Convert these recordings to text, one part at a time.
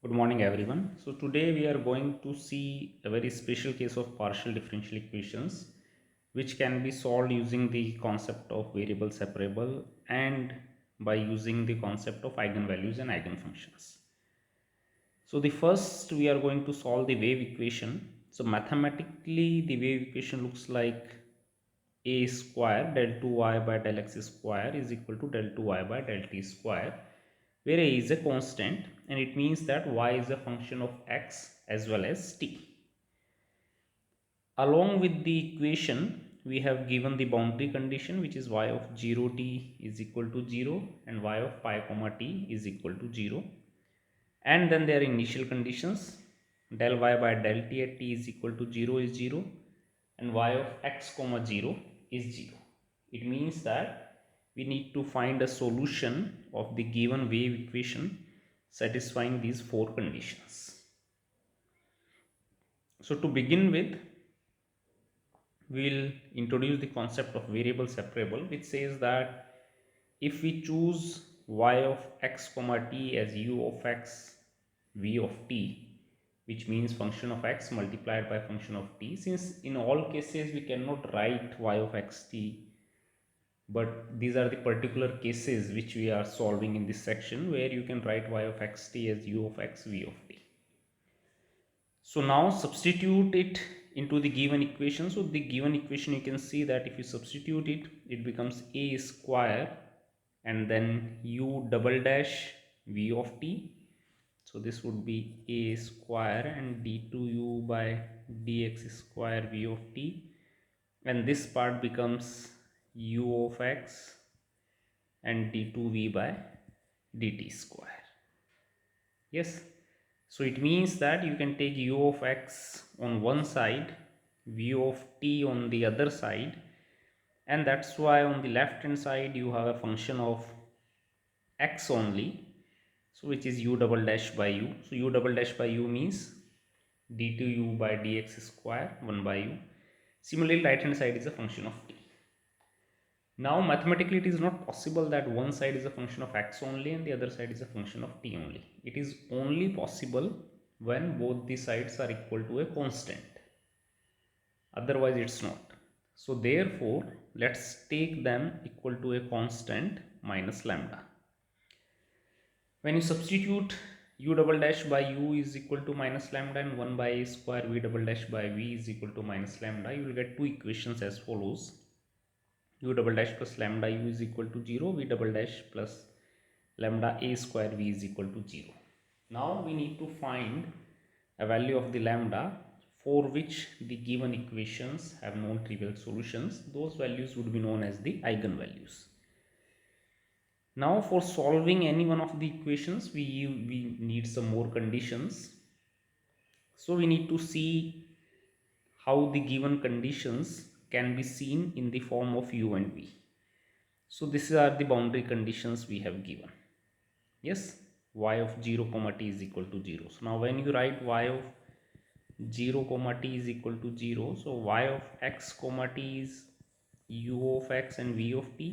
Good morning everyone. So today we are going to see a very special case of partial differential equations which can be solved using the concept of variable separable and by using the concept of eigenvalues and eigenfunctions. So the first we are going to solve the wave equation. So mathematically the wave equation looks like a square del 2y by del x square is equal to del 2y by del t square, where a is a constant and it means that y is a function of x as well as t. Along with the equation we have given the boundary condition, which is y of 0t is equal to 0 and y of pi comma t is equal to 0, and then there are initial conditions del y by del t at t is equal to 0 is 0 and y of x comma 0 is 0. It means that we need to find a solution of the given wave equation satisfying these four conditions. So to begin with, we will introduce the concept of variable separable, which says that if we choose y of x comma t as u of x v of t, which means function of x multiplied by function of t, since in all cases we cannot write y of x t, but these are the particular cases which we are solving in this section where you can write y of x t as u of x v of t. So now substitute it into the given equation. So the given equation, you can see that if you substitute it, it becomes a square and then u double dash v of t. So this would be a square and d2u by dx square v of t, and this part becomes u of x and d2v by dt square. Yes, so it means that you can take u of x on one side, v of t on the other side, and that's why on the left hand side you have a function of x only, so which is u double dash by u. So u double dash by u means d2u by dx square 1 by u. Similarly, right hand side is a function of t. Now mathematically it is not possible that one side is a function of x only and the other side is a function of t only. It is only possible when both the sides are equal to a constant. Otherwise it's not. So therefore let's take them equal to a constant minus lambda. When you substitute u double dash by u is equal to minus lambda and 1 by a square v double dash by v is equal to minus lambda, you will get two equations as follows: u double dash plus lambda u is equal to 0, v double dash plus lambda a square v is equal to 0. Now we need to find a value of the lambda for which the given equations have non-trivial solutions. Those values would be known as the eigenvalues. Now for solving any one of the equations we need some more conditions. So we need to see how the given conditions can be seen in the form of u and v. So these are the boundary conditions we have given. Yes, y of 0 comma t is equal to 0. So now when you write y of 0 comma t is equal to 0, so y of x comma t is u of x and v of t.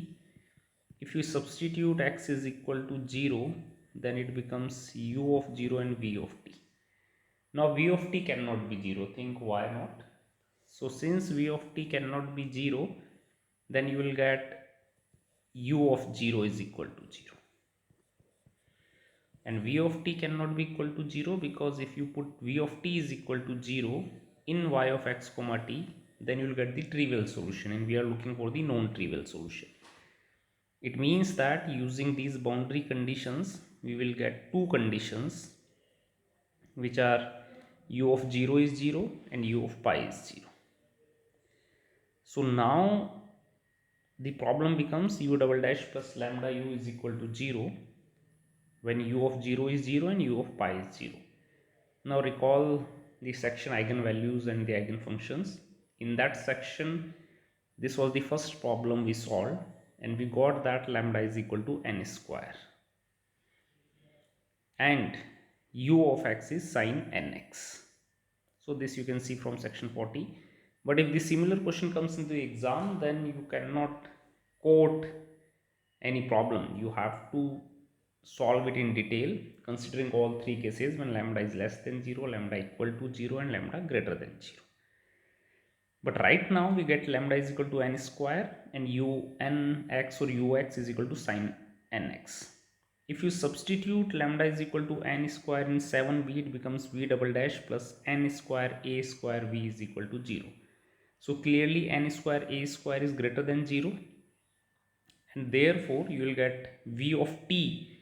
If you substitute x is equal to 0, then it becomes u of 0 and v of t. Now v of t cannot be 0. Think why not? So since v of t cannot be 0, then you will get u of 0 is equal to 0. And v of t cannot be equal to 0 because if you put v of t is equal to 0 in y of x comma t, then you will get the trivial solution, and we are looking for the non-trivial solution. It means that using these boundary conditions we will get two conditions, which are u of 0 is 0 and u of pi is 0. So now the problem becomes u double dash plus lambda u is equal to 0 when u of 0 is 0 and u of pi is 0. Now recall the section eigenvalues and the eigenfunctions. In that section, this was the first problem we solved and we got that lambda is equal to n square and u of x is sine nx. So this you can see from section 40. But if the similar question comes into the exam, then you cannot quote any problem. You have to solve it in detail, considering all three cases when lambda is less than 0, lambda equal to 0 and lambda greater than 0. But right now we get lambda is equal to n square and unx or ux is equal to sine nx. If you substitute lambda is equal to n square in 7b, it becomes v double dash plus n square a square v is equal to 0. So clearly n square a square is greater than 0, and therefore you will get v of t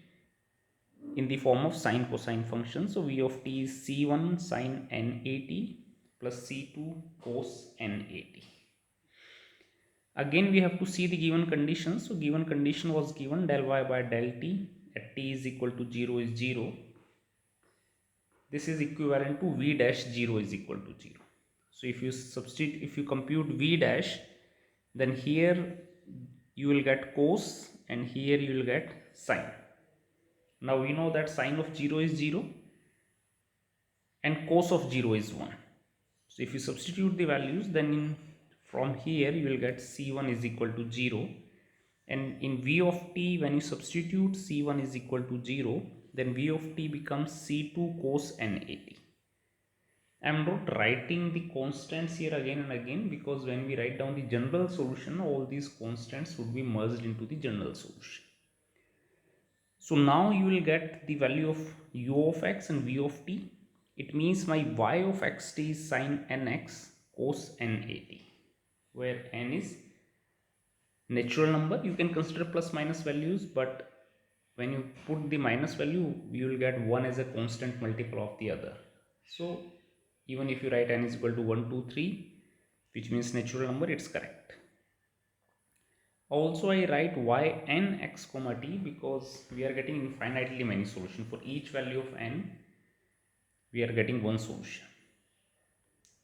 in the form of sine cosine function. So v of t is c1 sine nat plus c2 cos nat. Again we have to see the given conditions. So given condition was given del y by del t at t is equal to 0 is 0. This is equivalent to v dash 0 is equal to 0. So if you substitute, if you compute v dash, then here you will get cos and here you will get sine. Now we know that sine of 0 is 0 and cos of 0 is 1. So if you substitute the values, then from here you will get c1 is equal to 0, and in v of t when you substitute c1 is equal to 0, then v of t becomes c2 cos nat. I am not writing the constants here again and again, because when we write down the general solution, all these constants would be merged into the general solution. So now you will get the value of u of x and v of t. It means my y of xt is sine nx cos nat, where n is natural number. You can consider plus minus values, but when you put the minus value, you will get 1 as a constant multiple of the other. So even if you write n is equal to 1, 2, 3, which means natural number, it's correct. Also I write yn x comma t because we are getting infinitely many solutions. For each value of n we are getting one solution,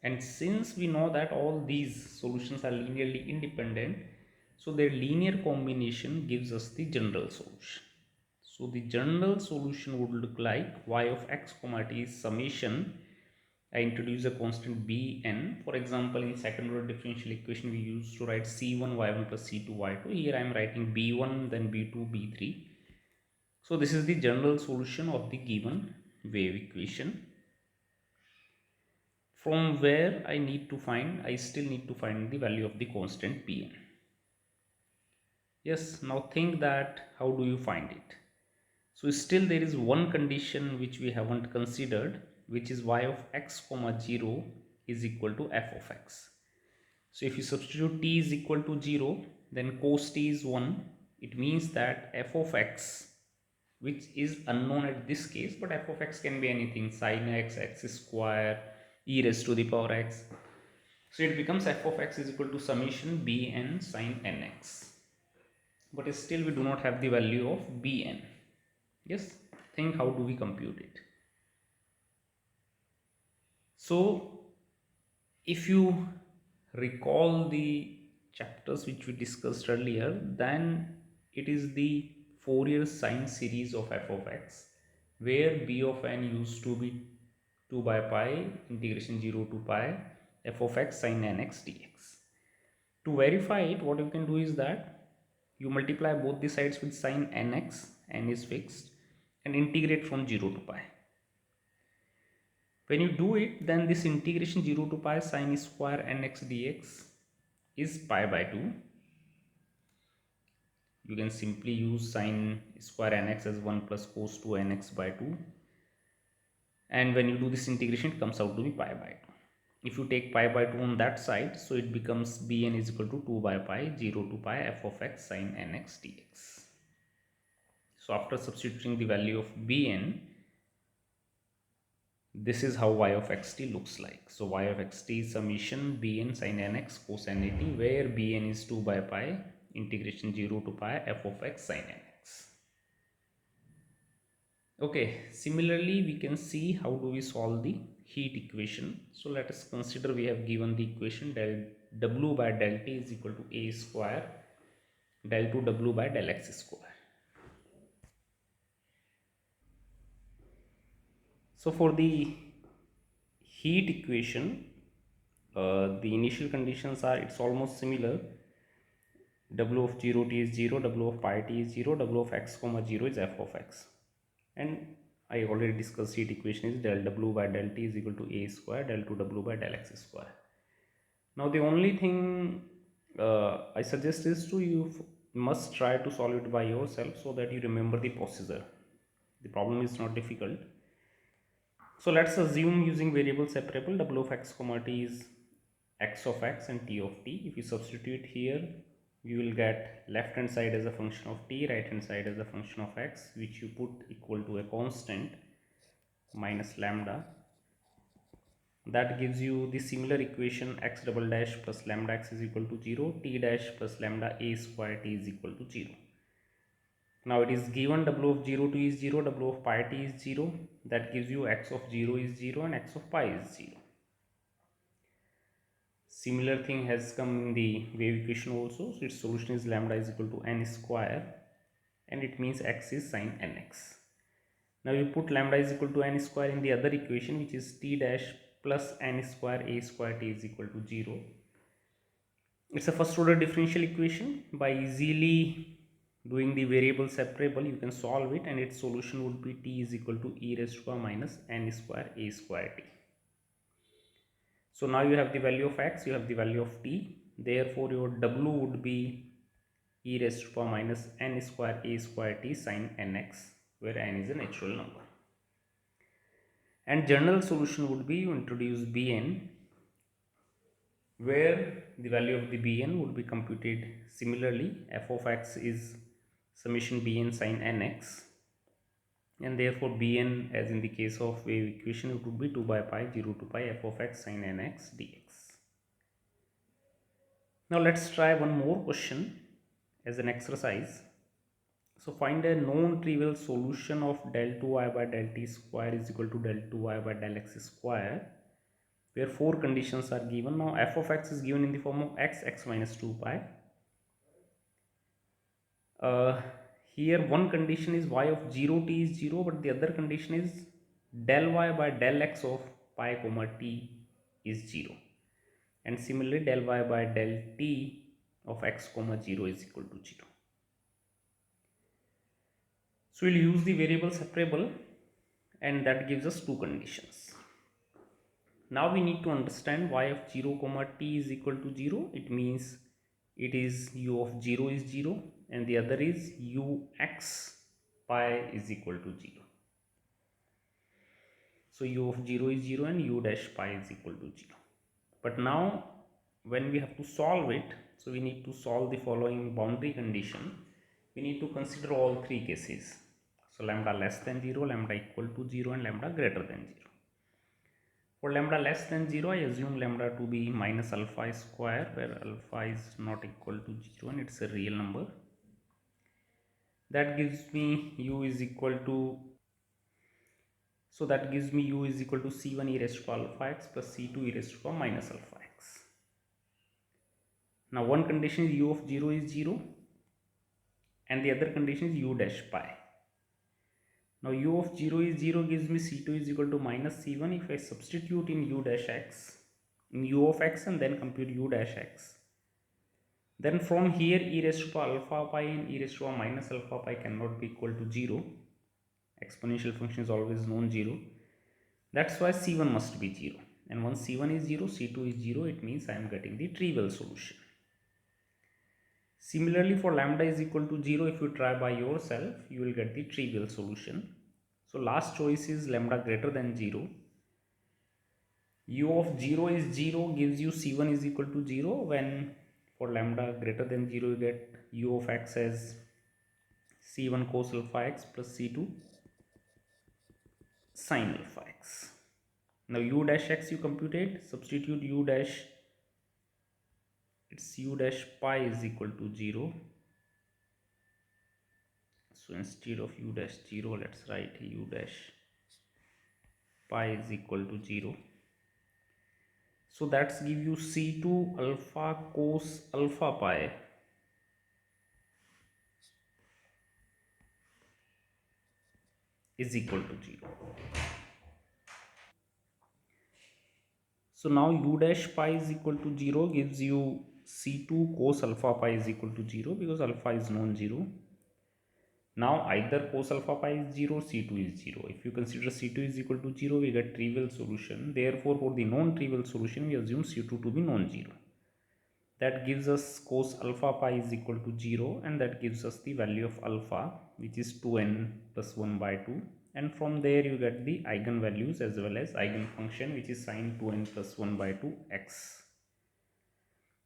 and since we know that all these solutions are linearly independent, so their linear combination gives us the general solution. So the general solution would look like y of x comma t is summation. I introduce a constant bn. For example, in second order differential equation we used to write c1 y1 plus c2 y2. Here I am writing b1, then b2, b3. So this is the general solution of the given wave equation, from where I still need to find the value of the constant bn. Yes, now think that how do you find it? So still there is one condition which we haven't considered, which is y of x comma 0 is equal to f of x. So if you substitute t is equal to 0, then cos t is 1. It means that f of x, which is unknown at this case, but f of x can be anything, sin x, x square, e raised to the power x. So it becomes f of x is equal to summation bn sin nx. But still we do not have the value of bn. Yes, think how do we compute it? So if you recall the chapters which we discussed earlier, then it is the Fourier sine series of f of x, where b of n used to be 2 by pi integration 0 to pi f of x sin nx dx. To verify it, what you can do is that you multiply both the sides with sin nx, n is fixed, and integrate from 0 to pi. When you do it, then this integration 0 to pi sin square nx dx is pi by 2. You can simply use sin square nx as 1 plus cos 2 nx by 2, and when you do this integration, it comes out to be pi by 2. If you take pi by 2 on that side, so it becomes bn is equal to 2 by pi 0 to pi f of x sin nx dx. So after substituting the value of bn, this is how y of xt looks like. So y of xt is summation bn sin nx cos nat, where bn is 2 by pi integration 0 to pi f of x sin nx. Okay, similarly we can see how do we solve the heat equation. So let us consider we have given the equation del w by del t is equal to a square del 2 w by del x square. So for the heat equation, the initial conditions are, it's almost similar. W of 0 t is 0, W of pi t is 0, W of x comma 0 is f of x. and I already discussed it. Equation is del w by del t is equal to a square del 2w by del x square. Now the only thing I suggest is to you must try to solve it by yourself so that you remember the procedure. The problem is not difficult. So let's assume using variable separable w of x comma t is x of x and t of t. If you substitute here, you will get left hand side as a function of t, right hand side as a function of x, which you put equal to a constant minus lambda. That gives you the similar equation x double dash plus lambda x is equal to 0, t dash plus lambda a square t is equal to 0. Now it is given w of 0 t is 0, w of pi t is 0. That gives you x of 0 is 0 and x of pi is 0. Similar thing has come in the wave equation also. So its solution is lambda is equal to n square, and it means x is sine nx. Now you put lambda is equal to n square in the other equation, which is t dash plus n square a square t is equal to 0. It's a first order differential equation. By easily doing the variable separable, you can solve it, and its solution would be t is equal to e raised to power minus n square a square t. So now you have the value of x, you have the value of t. Therefore your w would be e raised to power minus n square a square t sine nx, where n is a natural number. And general solution would be you introduce bn, where the value of the bn would be computed similarly. F of x is summation bn sine nx, and therefore bn, as in the case of wave equation, it would be 2 by pi 0 to pi f of x sine nx dx. Now let's try one more question as an exercise. So find a non-trivial solution of del 2y by del t square is equal to del 2y by del x square, where four conditions are given. Now f of x is given in the form of x minus 2 pi. Here one condition is y of 0 t is 0, but the other condition is del y by del x of pi comma t is 0, and similarly del y by del t of x comma 0 is equal to 0. So we'll use the variable separable, and that gives us two conditions. Now we need to understand y of 0 comma t is equal to 0. It means it is u of 0 is 0, and the other is u x pi is equal to 0. So u of 0 is 0 and u dash pi is equal to 0. But now when we have to solve it, so we need to solve the following boundary condition. We need to consider all three cases. So lambda less than 0, lambda equal to 0, and lambda greater than 0. For lambda less than 0, I assume lambda to be minus alpha square, where alpha is not equal to 0 and it's a real number. That gives me u is equal to, so that gives me u is equal to c1 e raised to alpha x plus c2 e raised to power minus alpha x. Now one condition is u of 0 is 0, and the other condition is u dash pi. Now u of 0 is 0 gives me c2 is equal to minus c1. If I substitute in u dash x, in u of x, and then compute u dash x, then from here e raised to power alpha pi and e raised to power minus alpha pi cannot be equal to 0. Exponential function is always non-zero. That's why c1 must be 0, and once c1 is 0, c2 is 0, it means I am getting the trivial solution. Similarly, for lambda is equal to 0, if you try by yourself, you will get the trivial solution. So last choice is lambda greater than 0. U of 0 is 0 gives you c1 is equal to 0. When for lambda greater than 0, you get u of x as c1 cos alpha x plus c2 sin alpha x. Now u dash x you computed, substitute u dash, it's u dash pi is equal to 0. So instead of u dash 0, let's write u dash pi is equal to 0. So that's give you c2 alpha cos alpha pi is equal to 0. So now u dash pi is equal to 0 gives you c2 cos alpha pi is equal to 0, because alpha is non-zero. Now either cos alpha pi is 0, C2 is 0. If you consider C2 is equal to 0, we get trivial solution. Therefore, for the non-trivial solution, we assume C2 to be non-zero. That gives us cos alpha pi is equal to 0, and that gives us the value of alpha, which is 2n plus 1 by 2, and from there you get the eigenvalues as well as eigenfunction, which is sine 2n plus 1 by 2 x.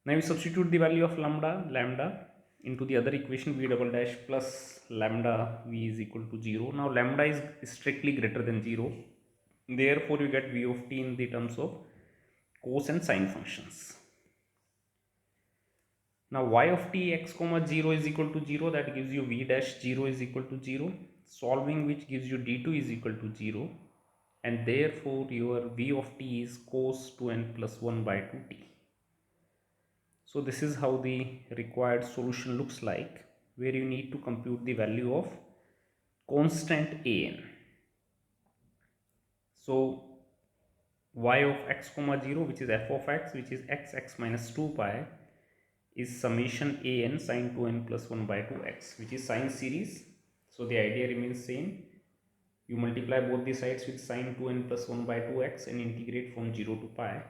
Now we substitute the value of lambda into the other equation, v double dash plus lambda v is equal to 0. Now lambda is strictly greater than 0, therefore you get v of t in the terms of cos and sine functions. Now y of t x comma 0 is equal to 0, that gives you v dash 0 is equal to 0, solving which gives you d2 is equal to 0, and therefore your v of t is cos 2n plus 1 by 2t. So this is how the required solution looks like, where you need to compute the value of constant an. So y of x comma 0, which is f of x, which is x minus 2 pi, is summation an sine 2n plus 1 by 2x, which is sine series. So the idea remains same. You multiply both the sides with sine 2n plus 1 by 2x and integrate from 0 to pi.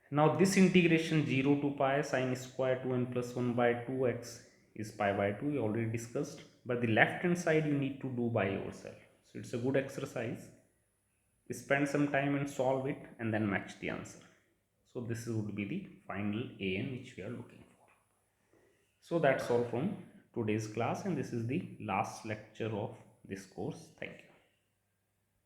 Now this integration 0 to pi sine square 2n plus 1 by 2x is pi by 2, we already discussed, but the left hand side you need to do by yourself. So it's a good exercise. Spend some time and solve it and then match the answer. So this would be the final an which we are looking for. So that's all from today's class, and this is the last lecture of this course. Thank you.